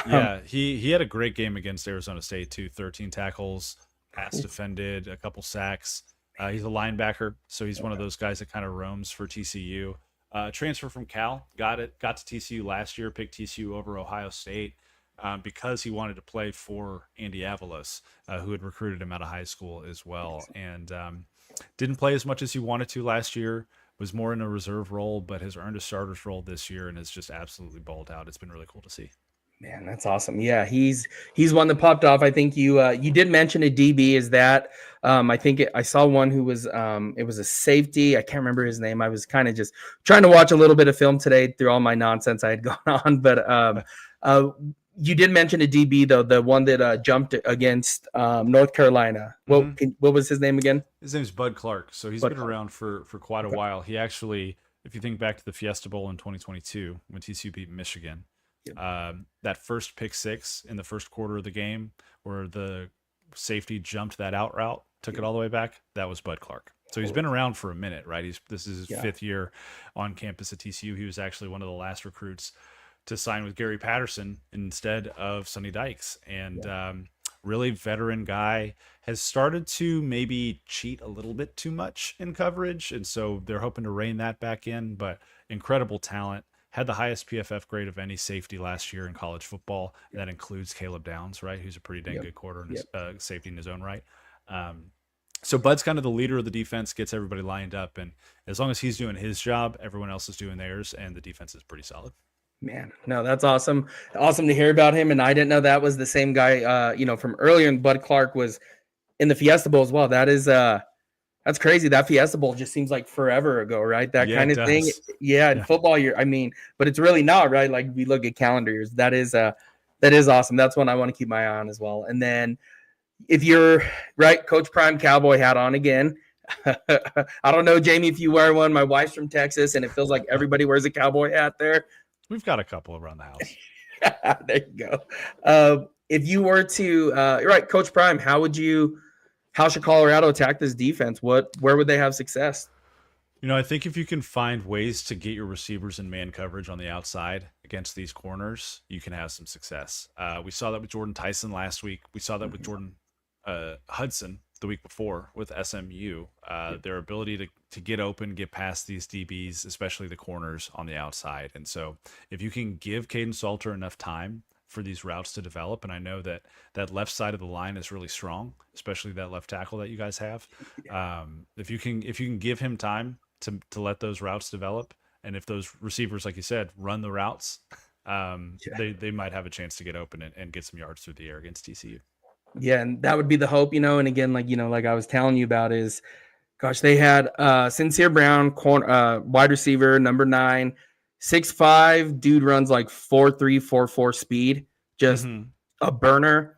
Yeah, he had a great game against Arizona State too. 13 tackles, pass defended, a couple sacks. He's a linebacker, so he's one of Okay. those guys that kind of roams for TCU. Transfer from Cal, got to TCU last year, picked TCU over Ohio State because he wanted to play for Andy Avalos, who had recruited him out of high school as well, and didn't play as much as he wanted to last year. Was more in a reserve role, but has earned a starter's role this year and has just absolutely balled out. It's been really cool to see. Man, that's awesome. Yeah, he's one that popped off. I think you did mention a DB. Is that I think I saw one who was it was a safety. I can't remember his name. I was kind of just trying to watch a little bit of film today through all my nonsense I had gone on. But uh, you did mention a DB though, the one that jumped against North Carolina. Mm-hmm. What was his name again? His name's Bud Clark. So he's Bud been Clark. around for quite a Okay. while. He actually, if you think back to the Fiesta Bowl in 2022 when TCU beat Michigan, Yep. that first pick six in the first quarter of the game where the safety jumped that out route, took it Yep. all the way back, that was Bud Clark. So he's been around for a minute, right? This is his Yeah. fifth year on campus at TCU. He was actually one of the last recruits to sign with Gary Patterson instead of Sonny Dykes. And really veteran guy, has started to maybe cheat a little bit too much in coverage. And so they're hoping to rein that back in, but incredible talent. Had the highest PFF grade of any safety last year in college football. That includes Caleb Downs, right? Who's a pretty dang Yep. good quarter and Yep. safety in his own right. So Bud's kind of the leader of the defense, gets everybody lined up, and as long as he's doing his job, everyone else is doing theirs, and the defense is pretty solid. Man, no, that's awesome. Awesome to hear about him. And I didn't know that was the same guy, from earlier. And Bud Clark was in the Fiesta Bowl as well. That's crazy. That Fiesta Bowl just seems like forever ago, right? That Yeah, kind it of thing. does. Yeah, in Yeah. football year. I mean, but it's really not, right? Like we look at calendar years. That is awesome. That's one I want to keep my eye on as well. And then if you're right, Coach Prime cowboy hat on again. I don't know, Jamie, if you wear one. My wife's from Texas, and it feels like everybody wears a cowboy hat there. We've got a couple around the house. There you go. If you were to, right, Coach Prime, how should Colorado attack this defense? Where would they have success? I think if you can find ways to get your receivers in man coverage on the outside against these corners, you can have some success. We saw that with Jordan Tyson last week. We saw that with Jordan Hudson the week before with SMU. Their ability to get open, get past these DBs, especially the corners on the outside. And so if you can give Caden Salter enough time for these routes to develop, and I know that left side of the line is really strong, especially that left tackle that you guys have. If you can give him time to let those routes develop, and if those receivers, like you said, run the routes, they might have a chance to get open and get some yards through the air against TCU. Yeah, and that would be the hope, and again, like I was telling you about is, gosh, they had Sincere Brown, wide receiver, number 9, 6'5", dude runs like 4.3, 4.4 speed, just a burner.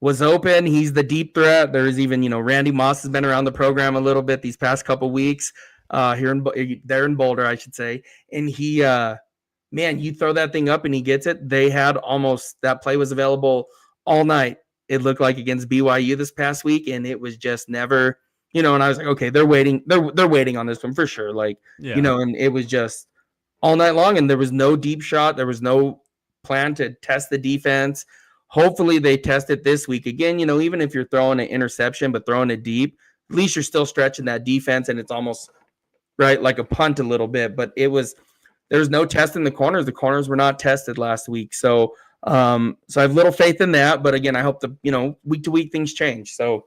Was open. He's the deep threat. There's even, Randy Moss has been around the program a little bit these past couple weeks there in Boulder, I should say. And he, man, you throw that thing up and he gets it. They had that play was available all night. It looked like against BYU this past week, and it was just never, and I was like, okay, they're waiting. They're waiting on this one for sure. Like, Yeah. And it was just all night long, and there was no deep shot. There was no plan to test the defense. Hopefully they test it this week again. Even if you're throwing an interception, but throwing it deep, at least you're still stretching that defense, and it's almost right like a punt a little bit. But there's no test in the corners. The corners were not tested last week, so I have little faith in that. But again, I hope week to week things change. So.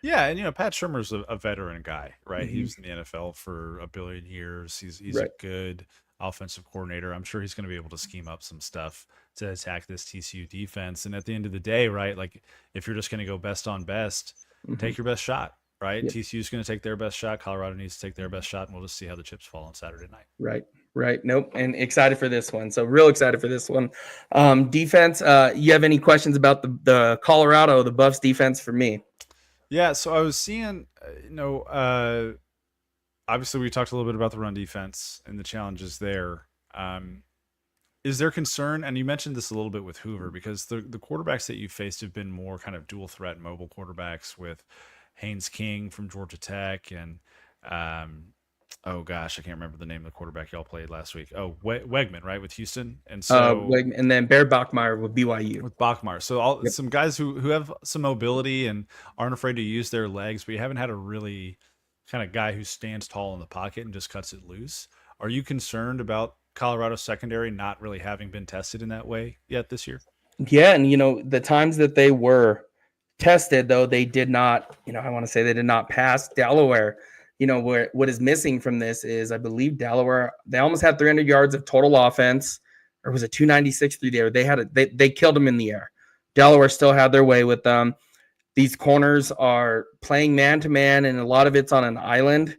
Yeah, and Pat Shermer's a veteran guy, right? He was in the NFL for a billion years. He's Right. a good offensive coordinator. I'm sure he's going to be able to scheme up some stuff to attack this TCU defense. And at the end of the day, right, like if you're just going to go best on best, take your best shot, right? Yep. TCU's going to take their best shot. Colorado needs to take their best shot, and we'll just see how the chips fall on Saturday night. Right. Nope. And excited for this one. So real excited for this one. Defense. You have any questions about the Colorado, the Buffs defense for me? Yeah, so I was seeing, obviously we talked a little bit about the run defense and the challenges there. Is there concern, and you mentioned this a little bit with Hoover, because the quarterbacks that you faced have been more kind of dual threat mobile quarterbacks with Haynes King from Georgia Tech and Oh gosh, I can't remember the name of the quarterback y'all played last week. Oh, Wegman, right, with Houston. And so And then Bear Bachmeyer with BYU. with Bachmar. So all Yep. some guys who have some mobility and aren't afraid to use their legs, but you haven't had a really kind of guy who stands tall in the pocket and just cuts it loose. Are you concerned about Colorado's secondary not really having been tested in that way yet this year? Yeah, and the times that they were tested, though, they did not. I want to say they did not pass Delaware. Where what is missing from this is, I believe Delaware, they almost had 300 yards of total offense, or was it 296 through there? They killed them in the air. Delaware still had their way with them. These corners are playing man to man, and a lot of it's on an island,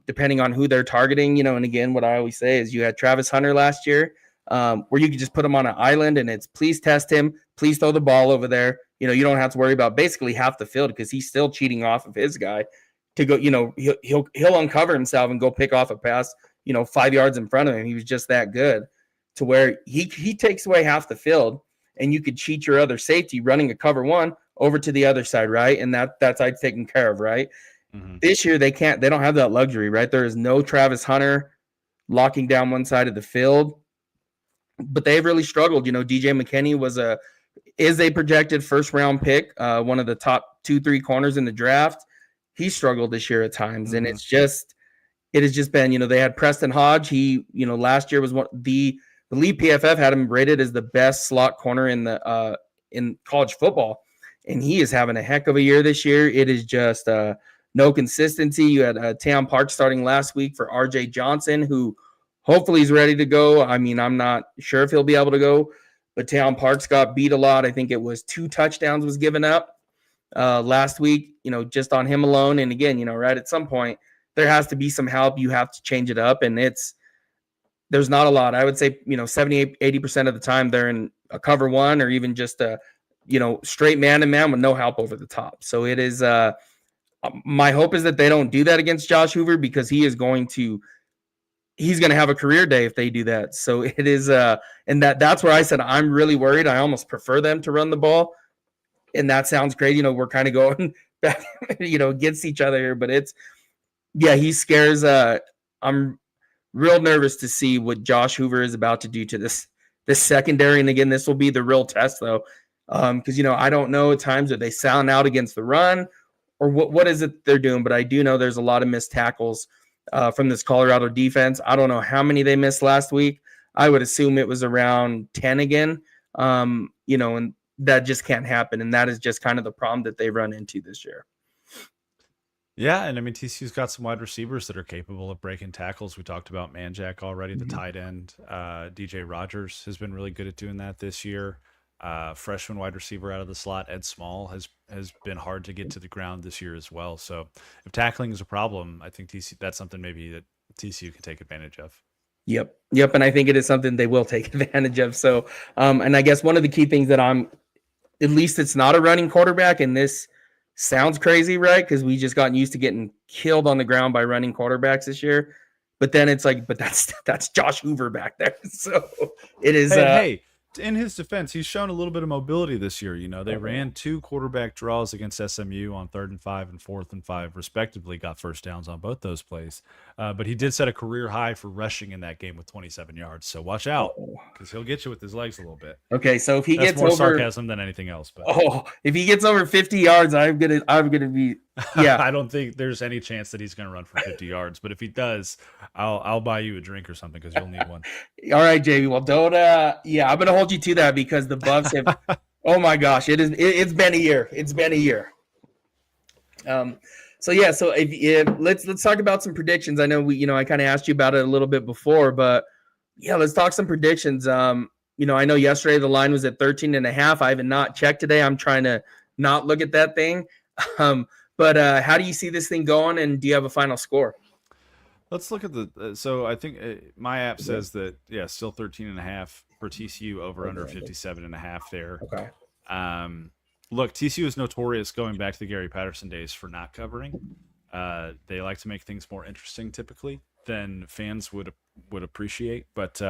depending on who they're targeting. And again, what I always say is, you had Travis Hunter last year, where you could just put him on an island, and it's please test him, please throw the ball over there. You don't have to worry about basically half the field, because he's still cheating off of his guy to go. He'll uncover himself and go pick off a pass, 5 yards in front of him. He was just that good, to where he takes away half the field, and you could cheat your other safety running a cover one over to the other side, right? And that's taken care of, right? Mm-hmm. This year they don't have that luxury, right? There is no Travis Hunter locking down one side of the field, but they've really struggled. DJ McKinney is a projected first round pick, one of the top 2-3 corners in the draft. He struggled this year at times, Mm-hmm. and it has just been, they had Preston Hodge. He, last year was the lead PFF had him rated as the best slot corner in college football, and he is having a heck of a year this year. It is just no consistency. You had Tam Park starting last week for RJ Johnson, who hopefully he's ready to go. I mean, I'm not sure if he'll be able to go, but Tam Parks got beat a lot. I think it was 2 touchdowns was given up last week, just on him alone. And again, right at some point, there has to be some help. You have to change it up, and there's not a lot. I would say, 78, 80% of the time they're in a cover one, or even just a, straight man-to-man with no help over the top. So it is my hope is that they don't do that against Josh Hoover, because he's going to have a career day if they do that. So it is and that's where I said I'm really worried. I almost prefer them to run the ball. And that sounds great. We're kind of going back, against each other here, but he scares. I'm real nervous to see what Josh Hoover is about to do to this secondary. And again, this will be the real test, though, because I don't know at times that they sound out against the run, or what is it they're doing. But I do know there's a lot of missed tackles from this Colorado defense. I don't know how many they missed last week. I would assume it was around 10 again. And that just can't happen. And that is just kind of the problem that they run into this year. Yeah, and I mean TCU's got some wide receivers that are capable of breaking tackles. We talked about Manjack already, the tight end. DJ Rogers has been really good at doing that this year. Freshman wide receiver out of the slot, Ed Small, has been hard to get to the ground this year as well. So if tackling is a problem, I think that's something maybe that TCU can take advantage of. Yep. And I think it is something they will take advantage of. So, and I guess one of the key things that at least it's not a running quarterback, and this sounds crazy, right? Because we just gotten used to getting killed on the ground by running quarterbacks this year. But then it's like, but that's Josh Hoover back there. So it is. Hey, in his defense, he's shown a little bit of mobility this year. They ran 2 quarterback draws against SMU on 3rd and 5 and 4th and 5, respectively, got first downs on both those plays. But he did set a career high for rushing in that game with 27 yards. So watch out, because he'll get you with his legs a little bit. Okay, so if That's gets more over sarcasm than anything else. But if he gets over 50 yards, I'm gonna be I don't think there's any chance that he's gonna run for 50 yards. But if he does, I'll buy you a drink or something, because you'll need one. All right, JB. Well, don't. I'm gonna hold you to that, because the Bucks have. Oh my gosh, it's been a year. It's been a year. So if let's talk about some predictions. I know I kind of asked you about it a little bit before, but yeah, let's talk some predictions. I know yesterday the line was at 13.5. I have not checked today. I'm trying to not look at that thing. But how do you see this thing going, and do you have a final score? Let's look at so I think my app says that, still 13.5 for TCU, over under 57.5 there. Okay. Look, TCU is notorious, going back to the Gary Patterson days, for not covering. They like to make things more interesting typically than fans would appreciate. But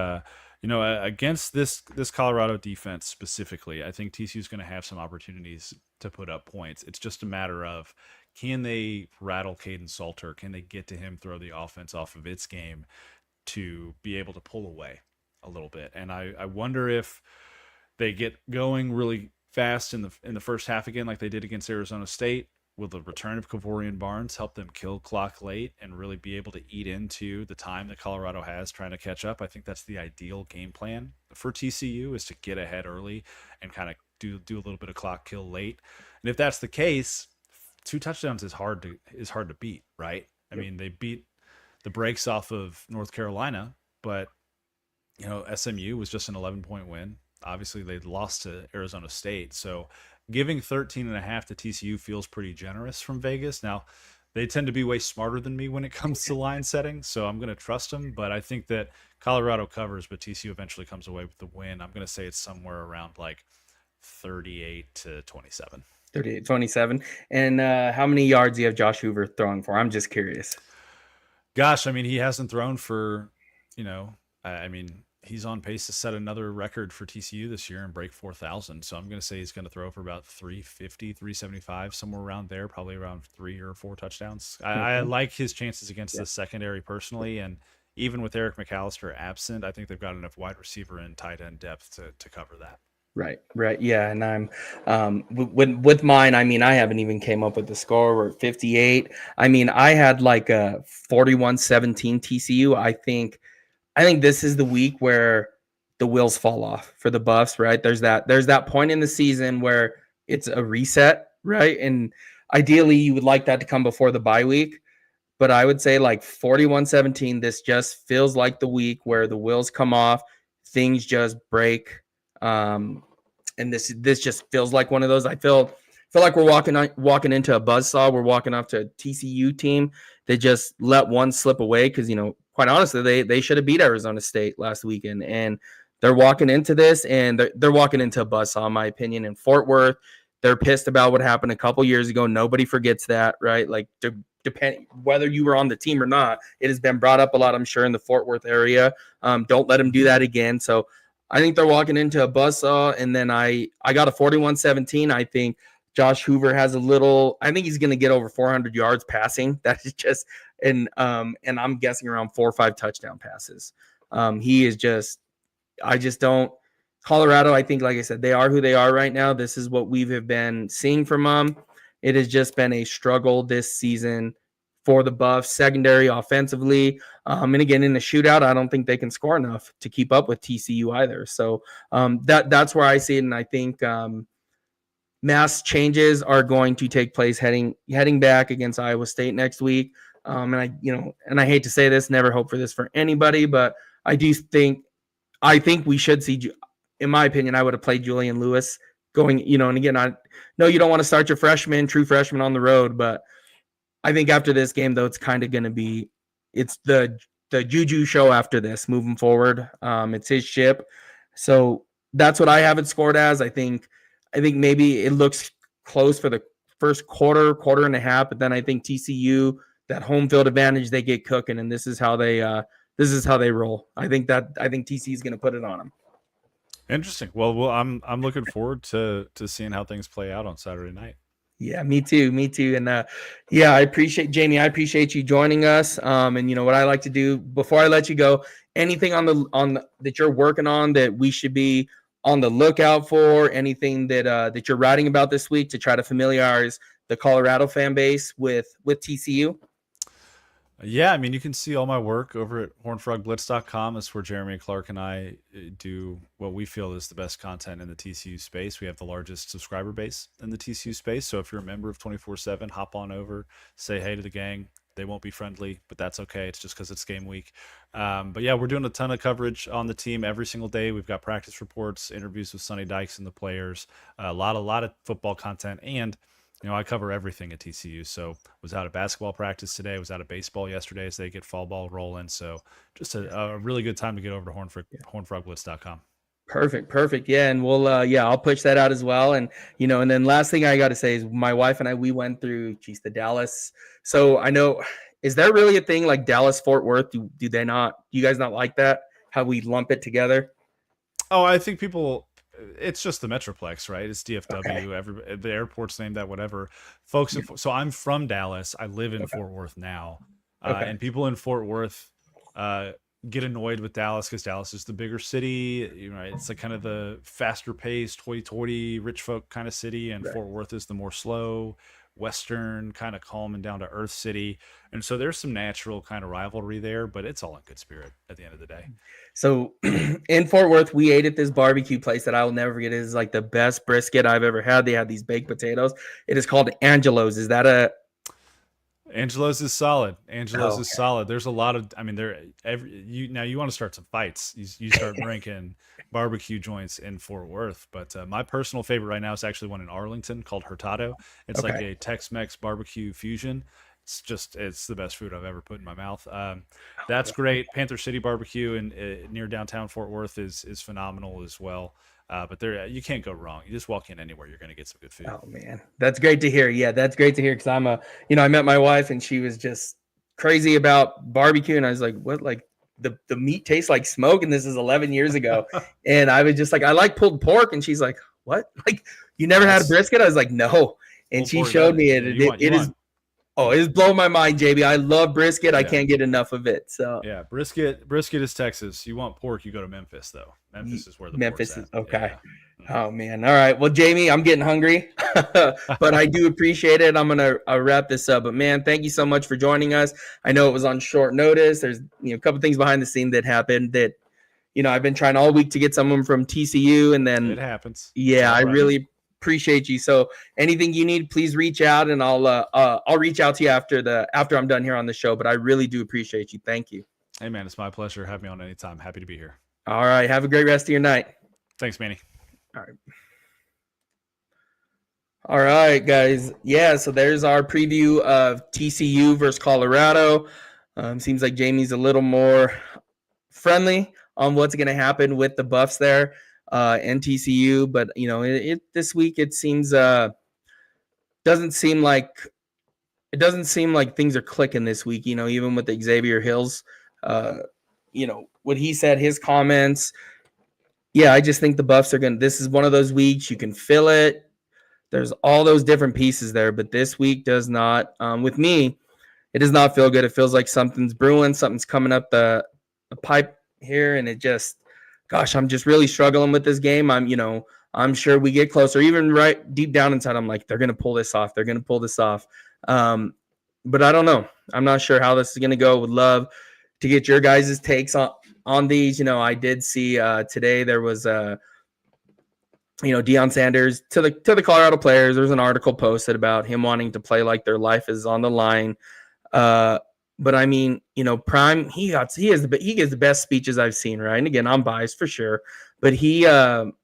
against this Colorado defense specifically, I think TCU is going to have some opportunities to put up points. It's just a matter of, can they rattle Caden Salter? Can they get to him, throw the offense off of its game to be able to pull away a little bit? And I wonder if they get going really fast in the first half again, like they did against Arizona State. Will the return of Kavorian Barnes help them kill clock late and really be able to eat into the time that Colorado has trying to catch up? I think that's the ideal game plan for TCU, is to get ahead early and kind of do a little bit of clock kill late. And if that's the case, 2 touchdowns is hard to beat, right? I mean, they beat the brakes off of North Carolina, but SMU was just an 11-point win. Obviously, they lost to Arizona State. So giving 13.5 to TCU feels pretty generous from Vegas. Now, they tend to be way smarter than me when it comes to line setting, so I'm going to trust them. But I think that Colorado covers, but TCU eventually comes away with the win. I'm going to say it's somewhere around like 38-27. 38-27. And how many yards do you have Josh Hoover throwing for? I'm just curious. Gosh, I mean, he hasn't thrown for, I mean, he's on pace to set another record for TCU this year and break 4,000. So I'm going to say he's going to throw for about 350, 375, somewhere around there, probably around 3 or 4 touchdowns. I like his chances against the secondary personally. And even with Eric McAllister absent, I think they've got enough wide receiver and tight end depth to cover that. Right. Yeah. And I'm with mine, I mean, I haven't even came up with the score. We're at 58. I mean, I had like a 41-17 TCU. I think this is the week where the wheels fall off for the Buffs, right? There's that point in the season where it's a reset, right? And ideally you would like that to come before the bye week. But I would say like 41-17, this just feels like the week where the wheels come off, things just break. And this just feels like one of those. I feel like we're walking into a buzzsaw. We're walking off to a TCU team that just let one slip away because, quite honestly, they should have beat Arizona State last weekend. And they're walking into this, and they're walking into a buzzsaw, in my opinion. In Fort Worth, they're pissed about what happened a couple years ago. Nobody forgets that, right? Like, depend whether you were on the team or not, it has been brought up a lot, I'm sure, in the Fort Worth area. Don't let them do that again. So I think they're walking into a buzzsaw, and then I got a 41-17. I think Josh Hoover has I think he's going to get over 400 yards passing. That is just, and I'm guessing around 4 or 5 touchdown passes. He is just, I just don't. Colorado, I think, like I said, they are who they are right now. This is what we have been seeing from them. It has just been a struggle this season for the Buffs, secondary, offensively. And again, in the shootout, I don't think they can score enough to keep up with TCU either. So that's where I see it. And I think mass changes are going to take place heading back against Iowa State next week. And I hate to say this, never hope for this for anybody, but I think we should see, in my opinion, I would have played Julian Lewis going, and again, I know you don't want to start your true freshman on the road, but I think after this game, though, it's kind of going to be, it's the Juju show after this moving forward. It's his ship. So that's what I have it scored as. I think maybe it looks close for the first quarter and a half, but then I think TCU, that home field advantage, they get cooking, and this is how they roll. I think TCU is going to put it on them. Interesting. Well, I'm looking forward to seeing how things play out on Saturday night. Yeah, me too. And I appreciate you joining us. And what I like to do before I let you go, anything on that you're working on that we should be on the lookout for, anything that you're writing about this week to try to familiarize the Colorado fan base with TCU? Yeah, I mean, you can see all my work over at hornfrogblitz.com. That's where Jeremy Clark and I do what we feel is the best content in the TCU space. We have the largest subscriber base in the TCU space. So if you're a member of 24/7, hop on over, say hey to the gang. They won't be friendly, but that's okay. It's just because it's game week. But yeah, we're doing a ton of coverage on the team every single day. We've got practice reports, interviews with Sonny Dykes and the players, a lot of football content, and I cover everything at TCU. So was out of basketball practice today, was out of baseball yesterday as they get fall ball rolling. So just a really good time to get over to hornfrogblitz.com. Perfect. Yeah. And we'll, I'll push that out as well. And, and then last thing I got to say is my wife and I, we went through, the Dallas. So I know, is there really a thing like Dallas Fort Worth? Do you guys not like that? How we lump it together? Oh, I think people it's just the Metroplex, right? It's Okay. DFW. The airport's named that, whatever. Folks, so I'm from Dallas. I live in Okay. Fort Worth now, Okay. and people in Fort Worth uh, get annoyed with Dallas because Dallas is the bigger city. It's like kind of the faster paced, hoity-toity, rich folk kind of city, and Right. Fort Worth is the more slow, Western, kind of calm and down to earth city. And so there's some natural kind of rivalry there, but it's all in good spirit at the end of the day. So in Fort Worth, we ate at this barbecue place that I will never forget. It is like the best brisket I've ever had. They had these baked potatoes. It is called Angelo's. Is that a Angelo's is solid. oh, Angelo's is okay. solid. There's a lot of, I mean, now you want to start some fights. You start ranking barbecue joints in Fort Worth, but my personal favorite right now is actually one in Arlington called Hurtado. It's like Okay. a Tex-Mex barbecue fusion. It's the best food I've ever put in my mouth. That's great. Panther City Barbecue in near downtown Fort Worth is phenomenal as well. But there, you can't go wrong. You just walk in anywhere, you're going to get some good food. Oh man, that's great to hear. Yeah, that's great to hear because I met my wife and she was just crazy about barbecue, and I was like, what, like the meat tastes like smoke, and this is 11 years ago, and I was just like, I like pulled pork, and she's like, what? Like you never had a That's brisket? I was like, no, and pulled she pork. showed me it. Yeah, you It is want oh, it is blowing my mind, JB. I love brisket. I yeah. can't get enough of it. So Yeah, brisket is Texas. You want pork, you go to Memphis though. Memphis is where the pork's Memphis at. is okay. Yeah. Mhm. Oh man. All right. Well, Jamie, I'm getting hungry, but I do appreciate it. I'm gonna wrap this up. But man, thank you so much for joining us. I know it was on short notice. There's a couple things behind the scene that happened that I've been trying all week to get someone from TCU, and It then happens. It's yeah, I all right. really appreciate you. So anything you need, please reach out, and I'll reach out to you after I'm done here on the show. But I really do appreciate you. Thank you. Hey man, it's my pleasure. Have me on anytime. Happy to be here. All right. Have a great rest of your night. Thanks, Manny. All right. All right, guys. Yeah, so there's our preview of TCU versus Colorado. Seems like Jamie's a little more friendly on what's going to happen with the Buffs there and TCU, but this week it seems doesn't seem like things are clicking this week. Even with Xavier Hills, what he said, his comments. Yeah, I just think the Buffs are going to. This is one of those weeks you can feel it. There's all those different pieces there, but this week does not. With me, it does not feel good. It feels like something's brewing, something's coming up the pipe here, and it just, gosh, I'm just really struggling with this game. I'm sure we get closer. Even right deep down inside, I'm like, they're gonna pull this off. They're gonna pull this off. But I don't know. I'm not sure how this is gonna go. Would love to get your guys' takes on these. I did see today there was Deion Sanders to the Colorado players. There's an article posted about him wanting to play like their life is on the line. But I mean, Prime, he gives the best speeches I've seen, right? And again, I'm biased for sure, but it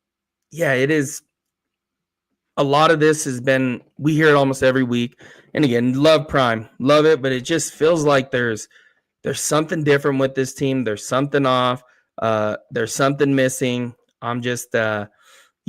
is. A lot of this has been, we hear it almost every week. And again, love Prime, love it, but it just feels like there's something different with this team. There's something off. There's something missing. I'm just, yeah,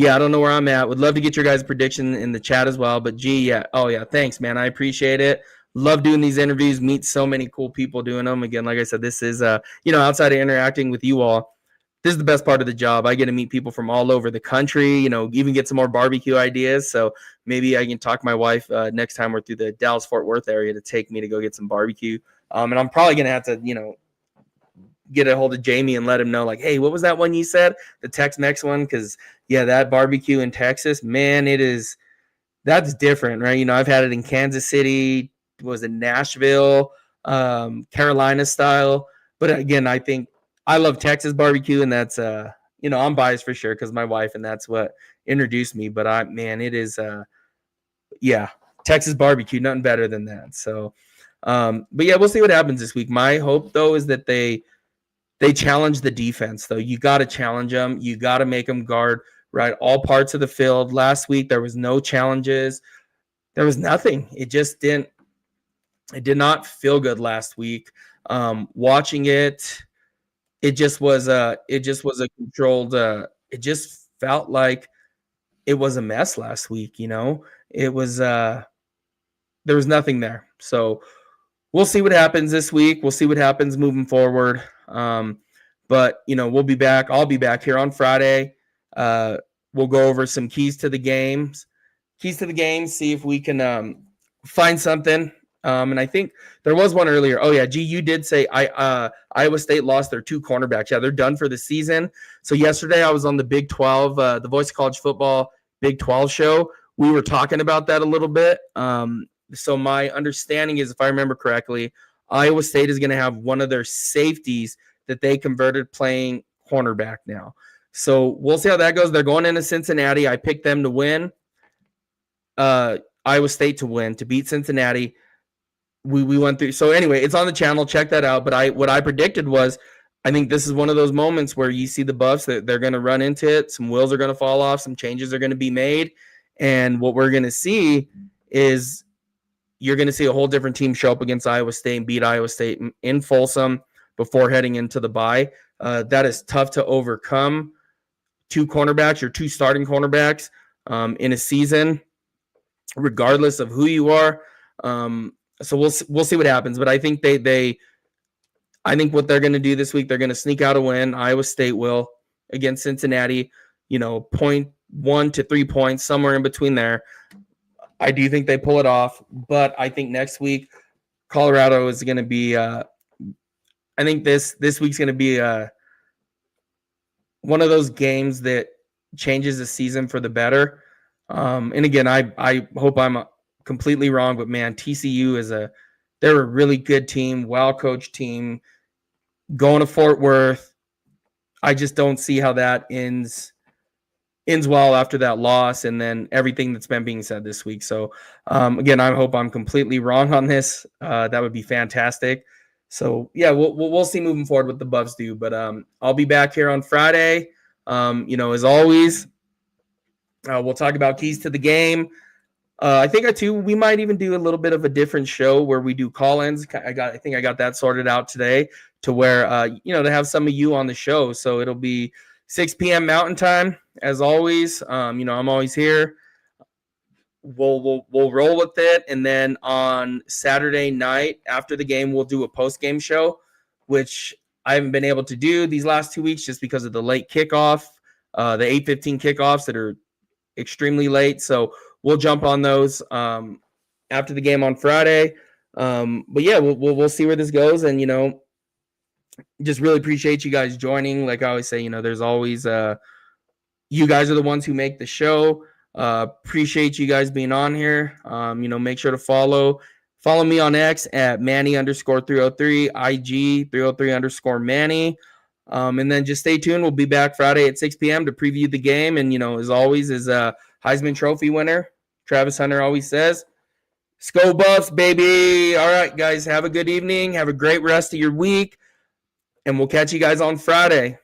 I don't know where I'm at. Would love to get your guys' prediction in the chat as well. But yeah. Oh, yeah. Thanks, man. I appreciate it. Love doing these interviews. Meet so many cool people doing them. Again, like I said, this is, outside of interacting with you all, this is the best part of the job. I get to meet people from all over the country, even get some more barbecue ideas. So maybe I can talk my wife next time we're through the Dallas-Fort Worth area to take me to go get some barbecue. And I'm probably going to have to, get a hold of Jamie and let him know, like, hey, what was that one you said? The Tex-Mex one? Because, yeah, that barbecue in Texas, man, that's different, right? I've had it in Kansas City, was in Nashville, Carolina style. But again, I think I love Texas barbecue, and that's, I'm biased for sure because my wife, and that's what introduced me. But it is, yeah, Texas barbecue, nothing better than that. So, but yeah, we'll see what happens this week. My hope, though, is that they challenge the defense, though. You got to challenge them. You got to make them guard, right, all parts of the field. Last week, there was no challenges. There was nothing. It did not feel good last week. Watching it, it just was a controlled, it just felt like it was a mess last week. It was, there was nothing there. So we'll see what happens this week. We'll see what happens moving forward. But we'll be back. I'll be back here on Friday. We'll go over some keys to the game, see if we can find something. And I think there was one earlier. Oh yeah, G, you did say Iowa State lost their 2 cornerbacks. Yeah, they're done for the season. So yesterday I was on the Big 12, the Voice of College Football Big 12 show. We were talking about that a little bit. So my understanding is, if I remember correctly, Iowa State is going to have one of their safeties that they converted playing cornerback now. So we'll see how that goes. They're going into Cincinnati. I picked them to win. Iowa State to win, to beat Cincinnati. We went through. So anyway, it's on the channel. Check that out. But what I predicted was, I think this is one of those moments where you see the Buffs that they're going to run into it. Some wheels are going to fall off. Some changes are going to be made. And what we're going to see is you're going to see a whole different team show up against Iowa State and beat Iowa State in Folsom before heading into the bye. That is tough to overcome. 2 cornerbacks or 2 starting cornerbacks in a season, regardless of who you are. So we'll see what happens. But I think I think what they're going to do this week, they're going to sneak out a win. Iowa State will against Cincinnati. 0.1 to 3 points, somewhere in between there. I do think they pull it off, but I think next week Colorado is going to be. I think this week's going to be one of those games that changes the season for the better. And again, I hope I'm completely wrong, but man, TCU they're a really good team, well-coached team, going to Fort Worth. I just don't see how that ends well after that loss and then everything that's been being said this week. So again, I hope I'm completely wrong on this. That would be fantastic. So yeah, we'll see moving forward what the Buffs do. But I'll be back here on Friday. As always, we'll talk about keys to the game. I think we might even do a little bit of a different show where we do call-ins. I think I got that sorted out today to where to have some of you on the show. So it'll be 6 p.m. Mountain Time as always. I'm always here. We'll roll with it, and then on Saturday night after the game, we'll do a post-game show, which I haven't been able to do these last 2 weeks just because of the late kickoff, the 8:15 kickoffs that are extremely late. So we'll jump on those after the game on Friday. But yeah, we'll see where this goes, and just really appreciate you guys joining. Like I always say, there's always you guys are the ones who make the show. Appreciate you guys being on here. Make sure to follow me on X at Manny_303, IG 303_Manny. And then just stay tuned. We'll be back Friday at 6 p.m. to preview the game. And, as always, is a Heisman Trophy winner, Travis Hunter always says, "Go Buffs, baby." All right, guys, have a good evening. Have a great rest of your week. And we'll catch you guys on Friday.